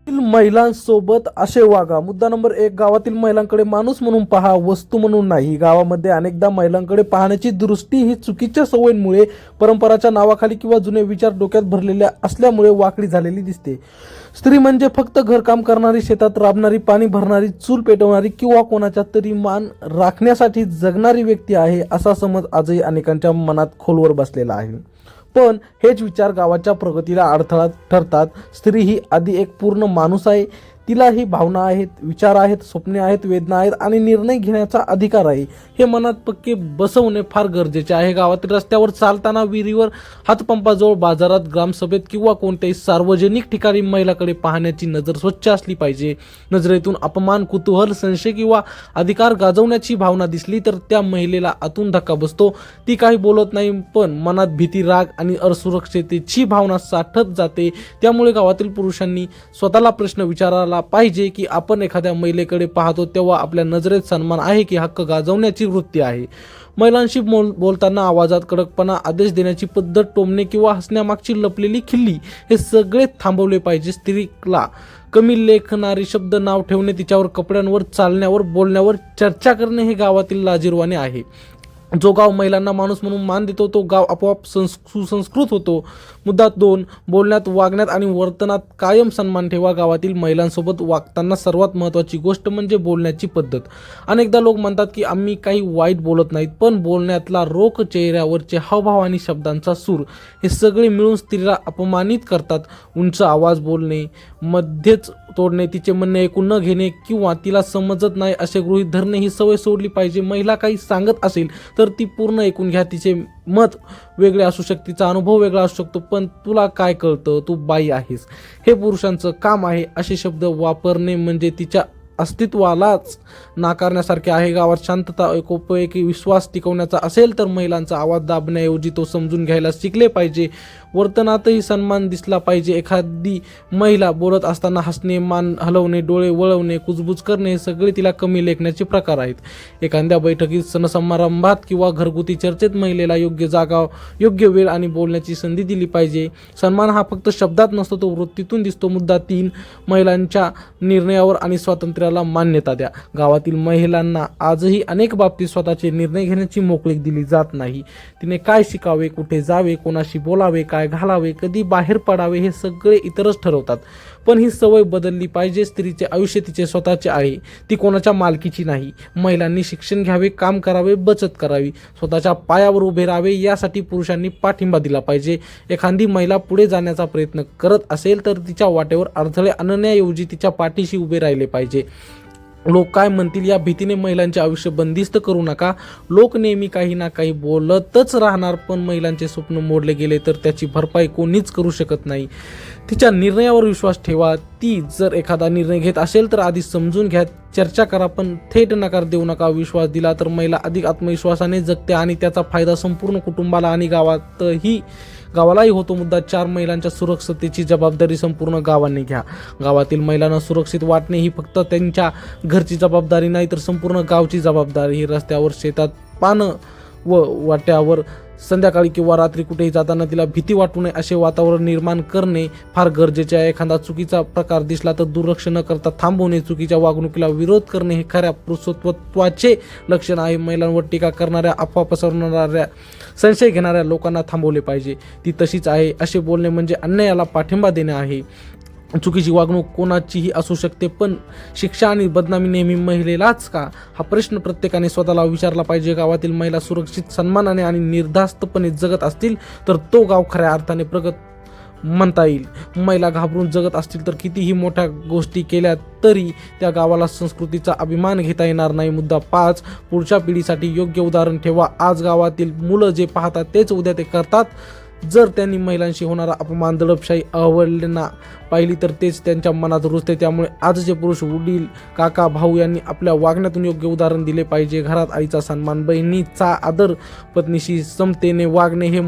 महिलांसोबत असे वागा. मुद्दा नंबर 1, गावातील महिलांकडे माणूस म्हणून पहा, वस्तू म्हणून नाही. गावामध्ये अनेकदा महिलांकडे पाहण्याची दृष्टी ही चुकीच्या सवयींमुळे, परंपराच्या नावाखाली किंवा जुने विचार डोक्यात भरलेल्या असल्यामुळे वाकडी झालेली दिसते. स्त्री म्हणजे फक्त घरकाम करणारी, शेतात राबणारी, पाणी भरणारी, चूल पेटवणारी किंवा कोणाच्या तरी मान राखण्यासाठी जगणारी व्यक्ती आहे, असा समज आजही अनेकांच्या मनात खोलवर बसलेला आहे. पण हेच विचार गावाच्या प्रगतीला अडथळा ठरतात. स्त्री ही आधी एक पूर्ण माणूस आहे. तिलाही भावना आहेत, विचार आहेत, स्वप्ने आहेत, वेदना आहेत आणि निर्णय घेण्याचा अधिकार आहे. हे मनात पक्के बसवणे फार गरजेचे आहे. गावातील रस्त्यावर चालताना, विहिरीवर, हातपंपाजवळ, बाजारात, ग्रामसभेत किंवा कोणत्याही सार्वजनिक ठिकाणी महिलाकडे पाहण्याची नजर स्वच्छ असली पाहिजे. नजरेतून अपमान, कुतूहल, संशय किंवा अधिकार गाजवण्याची भावना दिसली तर त्या महिलेला आतून धक्का बसतो. ती काही बोलत नाही, पण मनात भीती, राग आणि असुरक्षिततेची भावना साठत जाते. त्यामुळे गावातील पुरुषांनी स्वतःला प्रश्न विचारायला पाहिजे की आपण एखाद्या महिलेकडे पाहतो तेव्हा आपल्या नजरेत सन्मान आहे की हक्क गाजवण्याची वृत्ती आहे. महिलांशी बोलताना आवाजात कडकपणा, आदेश देण्याची पद्धत, टोमणे किंवा हसण्यामागची लपलेली खिल्ली हे सगळे थांबवले पाहिजे. स्त्रीला कमी लेखणारे शब्द, नाव ठेवणे, तिच्यावर कपड्यांवर, चालण्यावर, बोलण्यावर चर्चा करणे हे गावातील लाजिरवाणे आहे. जो गाव महिलांना माणूस म्हणून मान देतो तो गाव आपोआप सुसंस्कृत होतो. मुद्दा 2, बोलण्यात, वागण्यात आणि वर्तनात कायम सन्मान ठेवा. गावातील महिलांसोबत वागताना सर्वात महत्त्वाची गोष्ट म्हणजे बोलण्याची पद्धत. अनेकदा लोक म्हणतात की आम्ही काही वाईट बोलत नाहीत, पण बोलण्यातला रोख, चेहऱ्यावरचे हावभाव आणि शब्दांचा सूर हे सगळे मिळून स्त्रीला अपमानित करतात. उंच आवाज बोलणे, मध्येच तोडणे, तिचे म्हणणे ऐकून न घेणे किंवा तिला समजत नाही असे गृहीत धरणे ही सवय सोडली पाहिजे. महिला काही सांगत असेल तर ती पूर्ण ऐकून घ्या. तिचे मत वेगळे असू शकते, तिचा अनुभव वेगळा असू शकतो, पण तुला काय कळतं, तू बाई आहेस, हे पुरुषांचं काम आहे, असे शब्द वापरणे म्हणजे तिच्या अस्तित्वालाच नाकारण्यासारखे आहे. गावात शांतता, एकोपैकी विश्वास टिकवण्याचा असेल तर महिलांचा आवाज दाबण्याऐवजी तो समजून घ्यायला शिकले पाहिजे. वर्तनातही सन्मान दिसला पाहिजे. एखादी महिला बोलत असताना हसणे, मान हलवणे, डोळे वळवणे, कुजबुज करणे हे सगळे तिला कमी लेखण्याचे प्रकार आहेत. एखाद्या बैठकीत, सणसमारंभात किंवा घरगुती चर्चेत महिलेला योग्य जागा, योग्य वेळ आणि बोलण्याची संधी दिली पाहिजे. सन्मान हा फक्त शब्दात नसतो, तो वृत्तीतून दिसतो. मुद्दा 3, महिलांच्या निर्णयावर आणि स्वातंत्र्याला मान्यता द्या. गावातील महिलांना आजही अनेक बाबतीत स्वतःचे निर्णय घेण्याची मोकळीक दिली जात नाही. तिने काय शिकावे, कुठे जावे, कोणाशी बोलावे, काय घालावे, कधी बाहेर पडावे हे सगळे इतरच ठरवतात. पण ही सवय बदलली पाहिजे. स्त्रीचे आयुष्य तिचे स्वतःचे आहे, ती कोणाच्या मालकीची नाही. महिलांनी शिक्षण घ्यावे, काम करावे, बचत करावी, स्वतःच्या पायावर उभे राहावे, यासाठी पुरुषांनी पाठिंबा दिला पाहिजे. एखादी महिला पुढे जाण्याचा प्रयत्न करत असेल तर तिच्या वाटेवर अडथळे आणण्याऐवजी तिच्या पाठीशी उभे राहिले पाहिजे. लोक काय म्हणतील या भीतीने महिलांचे आयुष्य बंदिस्त करू नका. लोक नेहमी काही ना काही बोलतच राहणार, पण महिलांचे स्वप्न मोडले गेले तर त्याची भरपाई कोणीच करू शकत नाही. तिच्या निर्णयावर विश्वास ठेवा. ती जर एखादा निर्णय घेत असेल तर आधी समजून घ्या, चर्चा करा, पण थेट नकार देऊ नका. विश्वास दिला तर महिला अधिक आत्मविश्वासाने जगते आणि त्याचा फायदा संपूर्ण कुटुंबाला आणि गावालाही होतो. मुद्दा 4, महिलांच्या सुरक्षिततेची जबाबदारी संपूर्ण गावांनी घ्या. गावातील महिलांना सुरक्षित वाटणे ही फक्त त्यांच्या घरची जबाबदारी नाही तर संपूर्ण गावची जबाबदारी. ही रस्त्यावर, शेतात, पानं व वाट्यावर, संध्याकाळी किंवा रात्री कुठेही जाताना तिला भीती वाटू नये असे वातावरण निर्माण करणे फार गरजेचे आहे. एखादा चुकीचा प्रकार दिसला तर दुर्लक्ष न करता थांबवणे, चुकीच्या वागणुकीला विरोध करणे हे खऱ्या पुरुषत्वाचे लक्षण आहे. महिलांवर टीका करणाऱ्या, अफवा पसरवणाऱ्या, संशय घेणाऱ्या लोकांना थांबवले पाहिजे. ती तशीच आहे असे बोलणे म्हणजे अन्यायाला पाठिंबा देणे आहे. चुकीची वागणूक कोणाचीही असू शकते, पण शिक्षा आणि बदनामी नेहमी महिलेलाच का, हा प्रश्न प्रत्येकाने स्वतःला विचारला पाहिजे. गावातील महिला सुरक्षित, सन्मानाने आणि निर्धास्तपणे जगत असतील तर तो गाव खऱ्या अर्थाने प्रगत म्हणता येईल. महिला घाबरून जगत असतील तर कितीही मोठ्या गोष्टी केल्या तरी त्या गावाला संस्कृतीचा अभिमान घेता येणार नाही. मुद्दा 5, पुढच्या पिढीसाठी योग्य उदाहरण ठेवा. आज गावातील मुलं जे पाहतात तेच उद्या ते करतात. जर त्यांनी महिलांशी होणारा अपमान, दडपशाही, अवहेलना पाहिली तर तेच त्यांच्या मनात रुजते. त्यामुळे आजचे पुरुष, वडील, काका, भाऊ यांनी आपल्या वागण्यातून योग्य उदाहरण दिले पाहिजे. घरात आईचा सन्मान, बहिणीचा आदर, पत्नीशी समतेने वागणे हे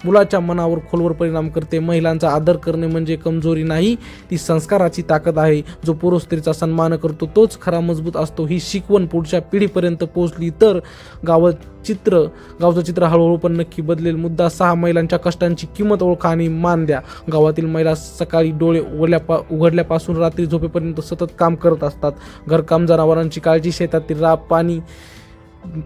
मुलाच्या मनावर खोलवर परिणाम करते. महिलांचा आदर करणे म्हणजे कमजोरी नाही, ती संस्काराची ताकद आहे. जो पुरुष स्त्रीचा सन्मान करतो तोच खरा मजबूत असतो. ही शिकवण पुढच्या पिढीपर्यंत पोहोचली तर गावचं चित्र हळूहळू पण नक्की बदलेल. मुद्दा 6, महिलांच्या कष्टांची किंमत ओळखा आणि मान द्या. गावातील महिला सकाळी डोळे उघडल्यापासून रात्री झोपेपर्यंत सतत काम करत असतात. घरकाम, जनावरांची काळजी, शेतातील राब,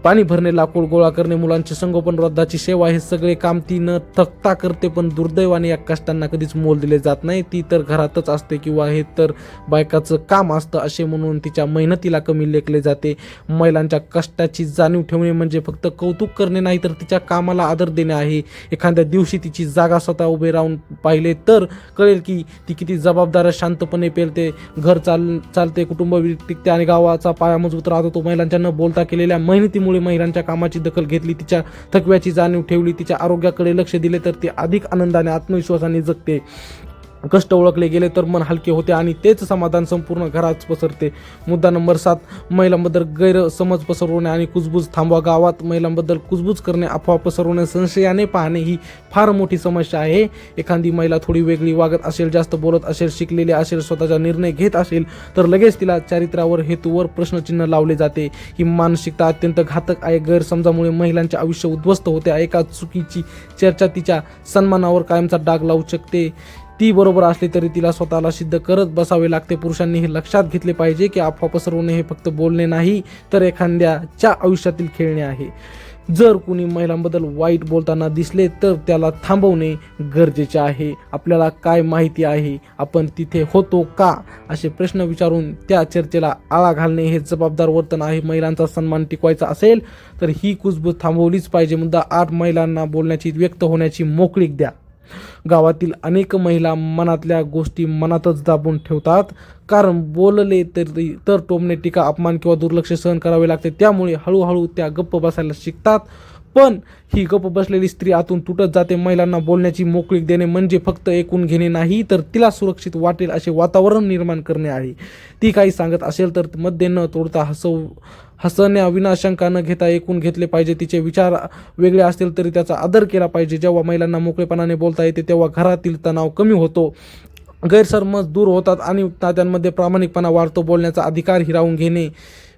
पाणी भरणे, लाकूड गोळा करणे, मुलांचे संगोपन, वृद्धाची सेवा, हे सगळे काम ती न थकता करते. पण दुर्दैवाने या कष्टांना कधीच मोल दिले जात नाही. ती तर घरातच असते किंवा हे तर बायकाचं काम असतं असे म्हणून तिच्या मेहनतीला कमी लेखले जाते. महिलांच्या कष्टाची जाणीव ठेवणे म्हणजे फक्त कौतुक करणे नाही तर तिच्या कामाला आदर देणे आहे. एखाद्या दिवशी तिची जागा स्वतः उभे राहून पाहिले तर कळेल की ती किती जबाबदार, शांतपणे पेलते. घर चालते, कुटुंब टिकते आणि गावाचा पाया मजबूत राहतो. तो महिलांच्या न बोलता केलेल्या मेहनतीमुळे. महिलांच्या कामाची दखल घेतली, तिच्या थकव्याची जाणीव ठेवली, तिच्या आरोग्याकडे लक्ष दिले तर ती अधिक आनंदाने, आत्मविश्वासाने जगते. कष्ट ओळखले गेले तर मन हलके होते आणि तेच समाधान संपूर्ण घरात पसरते. मुद्दा नंबर 7, महिलांबद्दल गैरसमज पसरवणे आणि कुजबूज थांबवा. गावात महिलांबद्दल कुजबूज करणे, अफवा पसरवणे, संशयाने पाहणे ही फार मोठी समस्या आहे. एखादी महिला थोडी वेगळी वागत असेल, जास्त बोलत असेल, शिकलेली असेल, स्वतःचा निर्णय घेत असेल तर लगेच तिला चारित्र्यावर, हेतूवर प्रश्नचिन्ह लावले जाते. ही मानसिकता अत्यंत घातक आहे. गैरसमजामुळे महिलांचे आयुष्य उद्ध्वस्त होते. एका चुकीची चर्चा तिच्या सन्मानावर कायमचा डाग लावू शकते. ती बरोबर असली तरी तिला स्वतःला सिद्ध करत बसावे लागते. पुरुषांनी हे लक्षात घेतले पाहिजे की अफवा पसरवणे हे फक्त बोलणे नाही तर एखाद्याच्या आयुष्यातील खेळणे आहे. जर कुणी महिलांबद्दल वाईट बोलताना दिसले तर त्याला थांबवणे गरजेचे आहे. आपल्याला काय माहिती आहे, आपण तिथे होतो का, असे प्रश्न विचारून त्या चर्चेला आळा घालणे हे जबाबदार वर्तन आहे. महिलांचा सन्मान टिकवायचा असेल तर ही कुजबूज थांबवलीच पाहिजे. मुद्दा 8, महिलांना बोलण्याची, व्यक्त होण्याची मोकळीक द्या. गावातील अनेक महिला मनातल्या गोष्टी मनातच दाबून ठेवतात. कारण बोलले तर टोमणे, टीका, अपमान किंवा दुर्लक्ष सहन करावे लागते. त्यामुळे हळूहळू त्या गप्प बसायला शिकतात. पण ही गप्प बसलेली स्त्री आतून तुटत जाते. महिलांना बोलण्याची मोकळीक देणे म्हणजे फक्त ऐकून घेणे नाही तर तिला सुरक्षित वाटेल असे वातावरण निर्माण करणे आहे. ती काही सांगत असेल तर मध्ये न तोडता हसण्या विनाशंका न घेता ऐकून घेतले पाहिजे. तिचे विचार वेगळे असतील तरी त्याचा आदर केला पाहिजे. जेव्हा महिलांना मोकळेपणाने बोलता येते तेव्हा घरातील तणाव कमी होतो, गैरसमज दूर होतात आणि नात्यांमध्ये प्रामाणिकपणा वाढतो. बोलण्याचा अधिकार हिरावून घेणे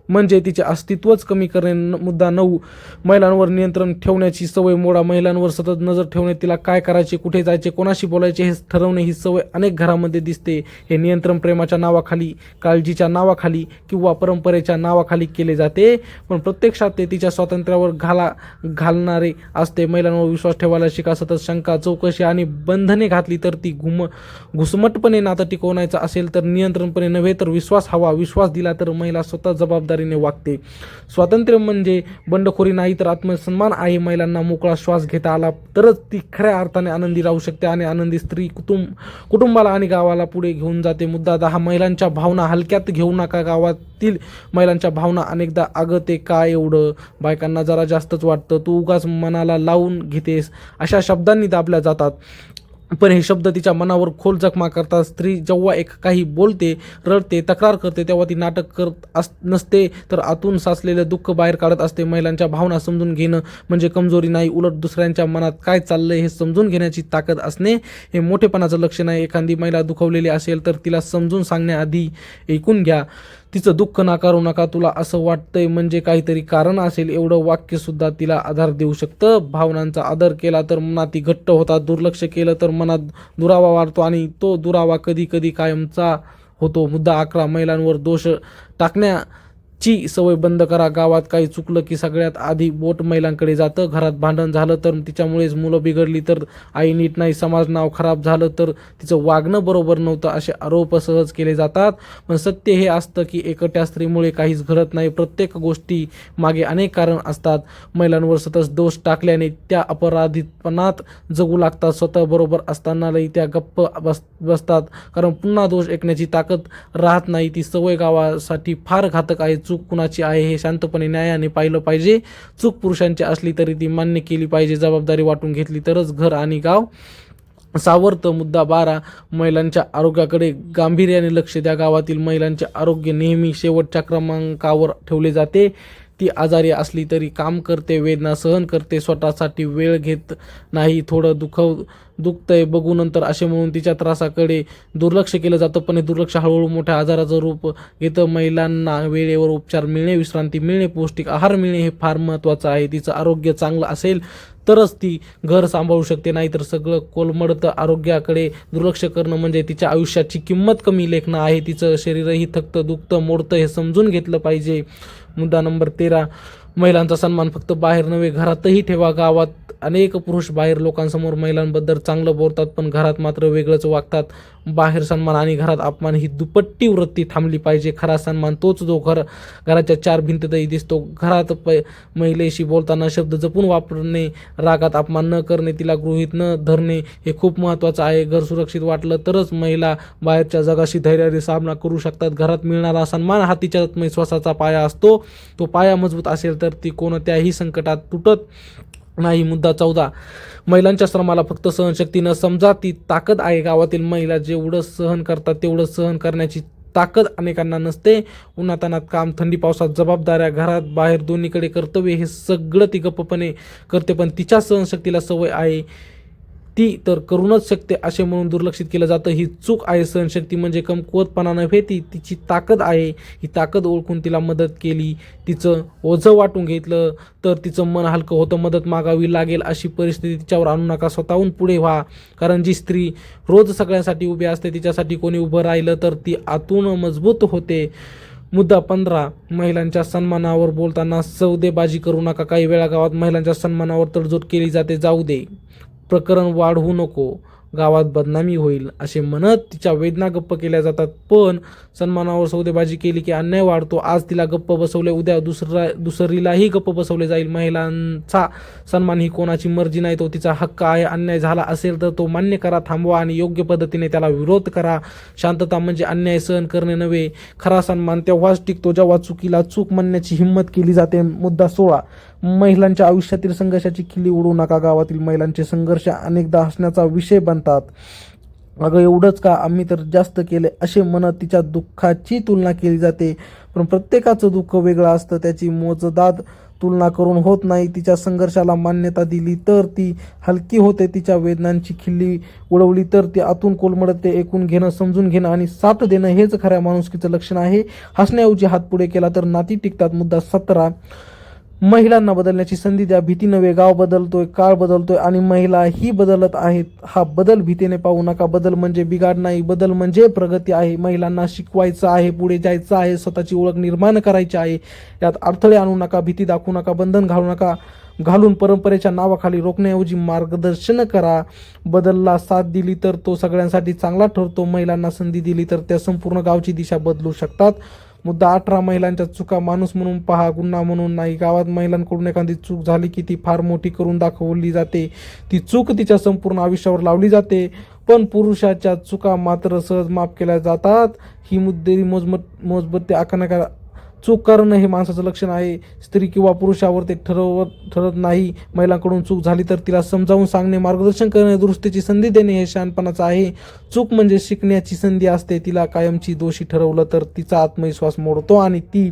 म्हणजे तिचे अस्तित्वच कमी करणे. मुद्दा 9, महिलांवर नियंत्रण ठेवण्याची सवय मोडा. महिलांवर सतत नजर ठेवणे, तिला काय करायचे, कुठे जायचे, कोणाशी बोलायचे हे ठरवणे ही सवय अनेक घरामध्ये दिसते. हे नियंत्रण प्रेमाच्या नावाखाली, काळजीच्या नावाखाली किंवा परंपरेच्या नावाखाली केले जाते, पण प्रत्यक्षात ते तिच्या स्वातंत्र्यावर घालणारे असते. महिलांवर विश्वास ठेवायला शिका. सतत शंका, चौकशी आणि बंधने घातली तर ती घुसमटपणे नातं टिकवण्याचं असेल तर नियंत्रणपणे नव्हे तर विश्वास हवा. विश्वास दिला तर महिला स्वतः जबाबदारीने वागते. स्वातंत्र्य म्हणजे बंडखोरी नाही तर आत्मसन्मान आहे. महिलांना मोकळा श्वास घेता आला तरच ती खऱ्या अर्थाने आनंदी राहू शकते आणि आनंदी स्त्री कुटुंबाला आणि गावाला पुढे घेऊन जाते. मुद्दा 10, महिलांच्या भावना हलक्यात घेऊ नका. गावातील महिलांच्या भावना अनेकदा अगं ते काय एवढं, बायकांना जरा जास्तच वाटतं, तू उगाच मनाला लावून घेतेस, अशा शब्दांनी दाबल्या जातात. पण हे शब्द तिच्या मनावर खोल जखमा करतात. स्त्री जेव्हा काही बोलते, रडते, तक्रार करते तेव्हा ती नाटक करत नसते तर आतून साचलेलं दुःख बाहेर काढत असते. महिलांच्या भावना समजून घेणं म्हणजे कमजोरी नाही, उलट दुसऱ्यांच्या मनात काय चाललंय हे समजून घेण्याची ताकद असणे हे मोठेपणाचं लक्षण आहे. एखादी महिला दुखावलेली असेल तर तिला समजून सांगण्याआधी ऐकून घ्या. तिचं दुःख नाकारू नका. तुला असं वाटतंय म्हणजे काहीतरी कारण असेल, एवढं वाक्य सुद्धा तिला आधार देऊ शकतं. भावनांचा आदर केला तर मनात घट्ट होतात. दुर्लक्ष केलं तर मनात दुरावा वाढतो आणि तो दुरावा कधी कधी कायमचा होतो. मुद्दा 11, महिलांवर दोष टाकण्याची सवय बंद करा. गावात काही चुकलं की सगळ्यात आधी बोट महिलांकडे जातं. घरात भांडण झालं तर तिच्यामुळेच मुलं बिघडली तर आई नीट नाही, समाज नाव खराब झालं तर तिचं वागणं बरोबर नव्हतं, असे आरोप सहज केले जातात. पण सत्य हे असतं की एकट्या स्त्रीमुळे काहीच घडत नाही. प्रत्येक गोष्टी मागे अनेक कारण असतात. महिलांवर सतत दोष टाकल्याने त्या अपराधीपणात जगू लागतात. स्वतः बरोबर असतानाही त्या गप्प बसतात कारण पुन्हा दोष ऐकण्याची ताकद राहत नाही. ती सवय गावासाठी फार घातक आहे. चूक कुणाची आहे हे शांतपणे न्यायाने पाहिलं पाहिजे. चूक पुरुषांची असली तरी ती मान्य केली पाहिजे. जबाबदारी वाटून घेतली तरच घर आणि गाव सावरतं. मुद्दा 12, महिलांच्या आरोग्याकडे गांभीर्याने लक्ष द्या. गावातील महिलांचे आरोग्य नेहमी शेवटच्या क्रमांकावर ठेवले जाते. ती आजारी असली तरी काम करते, वेदना सहन करते, स्वतःसाठी वेळ घेत नाही. थोडं दुखतंय बघू नंतर असे म्हणून तिच्या त्रासाकडे दुर्लक्ष केलं जातं, पण हे दुर्लक्ष हळूहळू मोठ्या आजाराचं रूप घेतं. महिलांना वेळेवर उपचार मिळणे, विश्रांती मिळणे, पौष्टिक आहार मिळणे हे फार महत्त्वाचं आहे. तिचं आरोग्य चांगलं असेल तरच ती घर सांभाळू शकते, नाहीतर सगळं कोलमडतं. आरोग्याकडे दुर्लक्ष करणं म्हणजे तिच्या आयुष्याची किंमत कमी लेखणं आहे. तिचं शरीरही थकतं, दुखतं, मोडतं हे समजून घेतलं पाहिजे. मुद्दा नंबर 13, महिलांचा सन्मान फक्त बाहेर नव्हे घरातही ठेवा. गावात अनेक पुरुष बाहेर लोकांसमोर महिलांबद्दल चांगलं बोलतात, पण घरात मात्र वेगळंच वागतात. बाहेर सन्मान आणि घरात अपमान ही दुपट्टी वृत्ती थांबली पाहिजे. खरा सन्मान तोच जो घराच्या चार भिंतीतही दिसतो. घरात महिलेशी बोलताना शब्द जपून वापरणे, रागात अपमान न करणे, तिला गृहीत न धरणे हे खूप महत्त्वाचं आहे. घर सुरक्षित वाटलं तरच महिला बाहेरच्या जगाशी धैर्याने सामना करू शकतात. घरात मिळणारा सन्मान हा तिच्या आत्मविश्वासाचा पाया असतो. तो पाया मजबूत असेल तर ती कोणत्याही संकटात तुटत नाही. मुद्दा 14, महिलांच्या श्रमाला फक्त सहनशक्ती न समजा, ती ताकद आहे. गावातील महिला जेवढं सहन करतात तेवढं सहन करण्याची ताकद अनेकांना नसते. उन्हातान्हात काम, थंडी पावसात जबाबदाऱ्या, घरात बाहेर दोन्हीकडे कर्तव्य हे सगळं ती गप्पपणे करते, पण तिच्या सहनशक्तीला सवय आहे, ती तर करूनच शकते असे म्हणून दुर्लक्षित केलं जातं. ही चूक आहे. सहनशक्ती म्हणजे कमकुवतपणा नव्हे, ती तिची ताकद आहे. ही ताकद ओळखून तिला मदत केली, तिचं ओझं वाटून घेतलं तर तिचं मन हलकं होतं. मदत मागावी लागेल अशी परिस्थिती तिच्यावर आणू नका. स्वतःहून पुढे व्हा, कारण जी स्त्री रोज सगळ्यांसाठी उभी असते तिच्यासाठी कोणी उभं राहिलं तर ती आतून मजबूत होते. मुद्दा 15, महिलांच्या सन्मानावर बोलताना सौदेबाजी करू नका. काही वेळा गावात महिलांच्या सन्मानावर तडजोड केली जाते. जाऊ दे, प्रकरण वाढवू नको, गावात बदनामी होईल असे म्हणत तिच्या वेदना गप्प केल्या जातात. पण सन्मानावर सौदेबाजी केली की अन्याय वाढतो. आज तिला गप्प बसवले, उद्या दुसरीलाही गप्प बसवले जाईल. महिलांचा सन्मान ही कोणाची मर्जी नाही, तो तिचा हक्क आहे. अन्याय झाला असेल तर तो मान्य करा, थांबवा आणि योग्य पद्धतीने त्याला विरोध करा. शांतता म्हणजे अन्याय सहन करणे नव्हे. खरा सन्मान तेव्हाच टिकतो जेव्हा चुकीला चूक म्हणण्याची हिंमत केली जाते. मुद्दा 16, महिलांच्या आयुष्यातील संघर्षाची खिल्ली उडवू नका. गावातील महिलांचे संघर्ष अनेकदा हसण्याचा विषय बनतात. अगं एवढंच का, आम्ही तर जास्त केले असे म्हणत तिच्या दुःखाची तुलना केली जाते. पण प्रत्येकाचं दुःख वेगळं असतं, त्याची मोजदाद तुलना करून होत नाही. तिच्या संघर्षाला मान्यता दिली तर ती हलकी होते. तिच्या वेदनांची खिल्ली उडवली तर ती आतून कोलमडते. ऐकून घेणं, समजून घेणं आणि साथ देणं हेच खऱ्या माणुसकीचं लक्षण आहे. हसण्याऐवजी हात पुढे केला तर नाती टिकतात. मुद्दा 17, महिलांना बदलण्याची संधी द्या. भीती नव्हे, गाव बदलतोय, काळ बदलतोय आणि महिला ही बदलत आहेत. हा बदल भीतीने पाहू नका. बदल म्हणजे बिघाड नाही, बदल म्हणजे प्रगती आहे. महिलांना शिकवायचं आहे, पुढे जायचं आहे, स्वतःची ओळख निर्माण करायची आहे. यात अडथळे आणू नका, भीती दाखवू नका, बंधन घालू नका. घालून परंपरेच्या नावाखाली रोखण्याऐवजी मार्गदर्शन करा. बदलला साथ दिली तर तो सगळ्यांसाठी चांगला ठरतो. महिलांना संधी दिली तर त्या संपूर्ण गावची दिशा बदलू शकतात. मुद्दा 18, महिलांच्या चुका माणूस म्हणून पहा, गुन्हा म्हणून नाही. गावात महिलांकडून एखादी चूक झाली की ती फार मोठी करून दाखवली जाते. ती चूक तिच्या संपूर्ण आयुष्यावर लावली जाते. पण पुरुषाच्या चुका मात्र सहज माफ केल्या जातात. ही मुद्देरी मोजबत्ती आखण्याका चूक करणं हे माणसाचं लक्षण आहे. स्त्री किंवा पुरुषावर ते ठरत नाही. महिलांकडून चूक झाली तर तिला समजावून सांगणे, मार्गदर्शन करणे, दुरुस्तीची संधी देणे हे शहाणपणाचं आहे. चूक म्हणजे शिकण्याची संधी असते. तिला कायमची दोषी ठरवलं तर तिचा आत्मविश्वास मोडतो आणि ती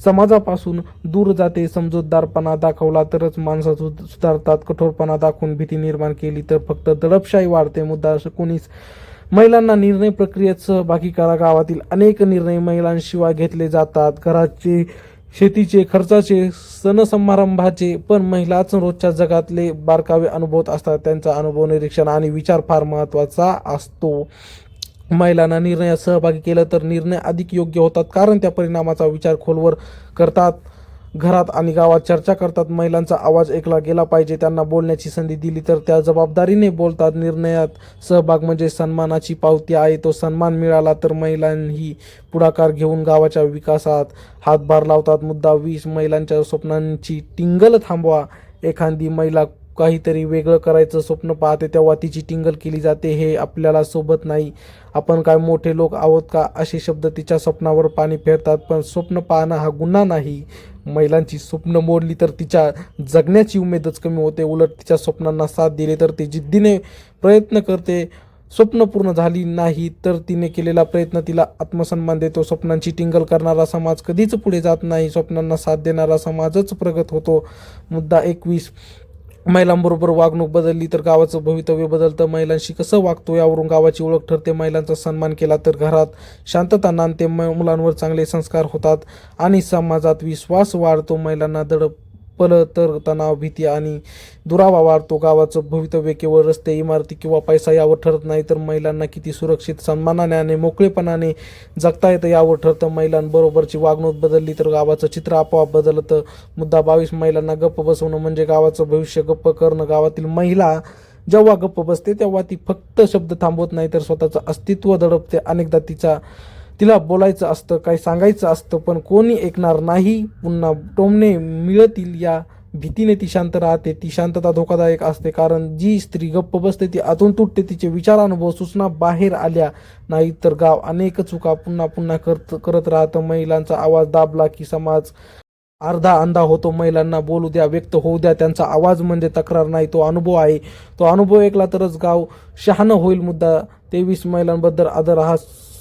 समाजापासून दूर जाते. समजूतदारपणा दाखवला तरच माणसं सुधारतात. कठोरपणा दाखवून भीती निर्माण केली तर फक्त दडपशाही वाढते. मुद्दा 19, महिलांना निर्णय प्रक्रियेत सहभागी करा. गावातील अनेक निर्णय महिलांशिवाय घेतले जातात. घराचे, शेतीचे, खर्चाचे, सण समारंभाचे, पण महिलाच रोजच्या जगातले बारकावे अनुभवत असतात. त्यांचा अनुभव, निरीक्षण आणि विचार फार महत्त्वाचा असतो. महिलांना निर्णयात सहभागी केलं तर निर्णय अधिक योग्य होतात, कारण त्या परिणामाचा विचार खोलवर करतात. घरात आणि गावात चर्चा करतात. महिलांचा आवाज ऐकला गेला पाहिजे. त्यांना बोलण्याची संधी दिली तर त्या जबाबदारीने बोलतात. निर्णयात सहभाग म्हणजे सन्मानाची पावती आहे. तो सन्मान मिळाला तर महिलांही पुढाकार घेऊन गावाच्या विकासात हातभार लावतात. मुद्दा 20, महिलांच्या स्वप्नांची टिंगल थांबवा. एखादी महिला काहीतरी वेगळं करायचं स्वप्न पाहते तेव्हा तिची टिंगल केली जाते. हे आपल्याला सोबत नाही. आपण काय मोठे लोक आहोत का असे शब्द तिच्या स्वप्नावर पाणी फेरतात. पण स्वप्न पाहणं हा गुन्हा नाही. महिलांची स्वप्न मोडली तर तिच्या जगण्याची उमेदच कमी होते. उलट तिच्या स्वप्नांना साथ दिली तर ती जिद्दीने प्रयत्न करते. स्वप्न पूर्ण झाली नाही तर तिने केलेला प्रयत्न तिला आत्मसन्मान देतो. स्वप्नांची टिंगल करणारा समाज कधीच पुढे जात नाही, स्वप्नांना साथ देणारा समाजच प्रगत होतो. मुद्दा 21, महिलांबरोबर वागणूक बदलली तर गावाचं भवितव्य बदलतं. महिलांशी कसं वागतो यावरून गावाची ओळख ठरते. महिलांचा सन्मान केला तर घरात शांतता नांदते, मुलांवर चांगले संस्कार होतात आणि समाजात विश्वास वाढतो. महिलांना दडपलं तर तणाव, भीती आणि दुरावा वाढतो. गावाचं भवितव्य केवळ रस्ते, इमारती किंवा पैसा यावर ठरत नाही, तर महिलांना किती सुरक्षित, सन्मानाने आणि मोकळेपणाने जगता येतं यावर ठरतं. महिलांबरोबरची वागणूक बदलली तर गावाचं चित्र आपोआप बदलतं. मुद्दा 22, महिलांना गप्प बसवणं म्हणजे गावाचं भविष्य गप्प करणं. गावातील महिला जेव्हा गप्प बसते तेव्हा ती फक्त शब्द थांबवत नाही तर स्वतःचं अस्तित्व दडपते. अनेकदा तिला बोलायचं असतं, काही सांगायचं असतं, पण कोणी ऐकणार नाही. पुन्हा टोमणे मिळतील या भीतीने ती शांत राहते. ती शांतता धोकादायक असते, कारण जी स्त्री गप्प बसते ती आतून तुटते. तिचे विचार, अनुभव, सूचना बाहेर आल्या नाही तर गाव अनेक चुका पुन्हा पुन्हा करत राहतं. महिलांचा आवाज दाबला की समाज अर्धा अंधा होतो. महिलांना बोलू द्या, व्यक्त होऊ द्या. त्यांचा आवाज म्हणजे तक्रार नाही, तो अनुभव आहे. तो अनुभव ऐकला तरच गाव शहाणं होईल. मुद्दा 23, महिलांबद्दल आदर हा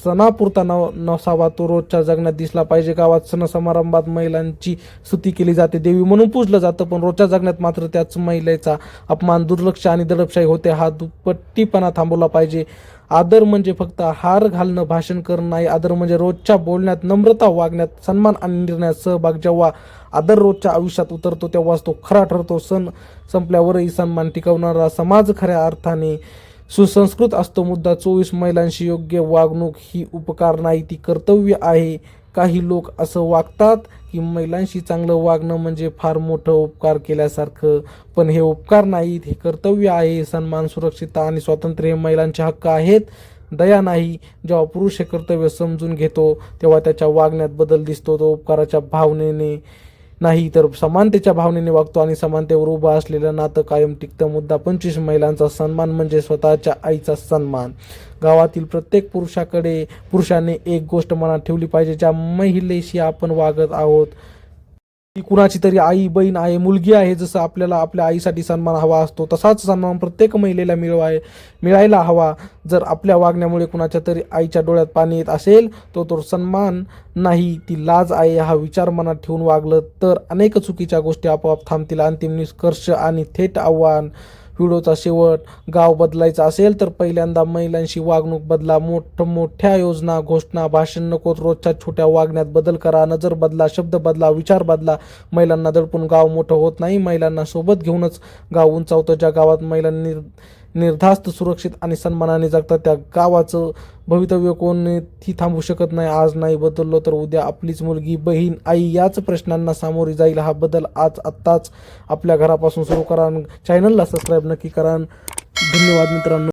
सणापुरता नसावा, तो रोजच्या जगण्यात दिसला पाहिजे. गावात सण समारंभात महिलांची स्तुती केली जाते, देवी म्हणून पूजलं जातं, पण रोजच्या जगण्यात मात्र त्याच महिलेचा अपमान, दुर्लक्ष आणि दडपशाही होते. हा दुपट्टीपणा थांबवला पाहिजे. आदर म्हणजे फक्त हार घालणं, भाषण करणं नाही. आदर म्हणजे रोजच्या बोलण्यात नम्रता, वागण्यात सन्मान आणि निर्णयात सहभाग. जेव्हा आदर रोजच्या आयुष्यात उतरतो तेव्हाच तो खरा ठरतो. सण संपल्यावरही सन्मान टिकवणारा समाज खऱ्या अर्थाने सुसंस्कृत असतो. मुद्दा 24, महिलांशी योग्य वागणूक ही उपकार नाही, ती कर्तव्य आहे. काही लोक असं वागतात की महिलांशी चांगलं वागणं म्हणजे फार मोठं उपकार केल्यासारखं, पण हे उपकार नाहीत, हे कर्तव्य आहे. सन्मान, सुरक्षितता आणि स्वातंत्र्य हे महिलांचे हक्क आहेत, दया नाही. जेव्हा पुरुष हे कर्तव्य समजून घेतो तेव्हा त्याच्या वागण्यात बदल दिसतो. तो उपकाराच्या भावनेने नाही तर समानतेच्या भावनेने वागतो आणि समानतेवर उभं असलेलं नातं कायम टिकतं. मुद्दा 25, महिलांचा सन्मान म्हणजे स्वतःच्या आईचा सन्मान. गावातील प्रत्येक पुरुषाने एक गोष्ट मनात ठेवली पाहिजे, ज्या महिलेशी आपण वागत आहोत ती कुणाची तरी आई, बहीण आहे, मुलगी आहे. जसं आपल्याला आपल्या आईसाठी सन्मान हवा असतो तसाच सन्मान प्रत्येक महिलेला मिळायला हवा. जर आपल्या वागण्यामुळे कुणाच्या तरी आईच्या डोळ्यात पाणी येत असेल तो सन्मान नाही, ती लाज आहे. हा विचार मनात ठेवून वागलं तर अनेक चुकीच्या गोष्टी आपोआप थांबतील. अंतिम निष्कर्ष आणि थेट आव्हान, व्हिडिओचा शेवट. गाव बदलायचं असेल तर पहिल्यांदा महिलांशी वागणूक बदला. मोठ्या योजना, घोषणा, भाषण नकोत. रोजच्या छोट्या वागण्यात बदल करा. नजर बदला, शब्द बदला, विचार बदला. महिलांना दडपून गाव मोठं होत नाही, महिलांना सोबत घेऊनच गाव उंचावतं. ज्या गावात महिलांनी निर्धास्त, सुरक्षित आणि सन्मानाने जगतात त्या गावाचं भवितव्य कोणीही थांबवू शकत नाही. आज नाही बदललो तर उद्या आपलीच मुलगी, बहीण, आई याच प्रश्नांना सामोरी जाईल. हा बदल आत्ताच आपल्या घरापासून सुरू करा. चॅनलला सबस्क्राईब नक्की करा. धन्यवाद मित्रांनो.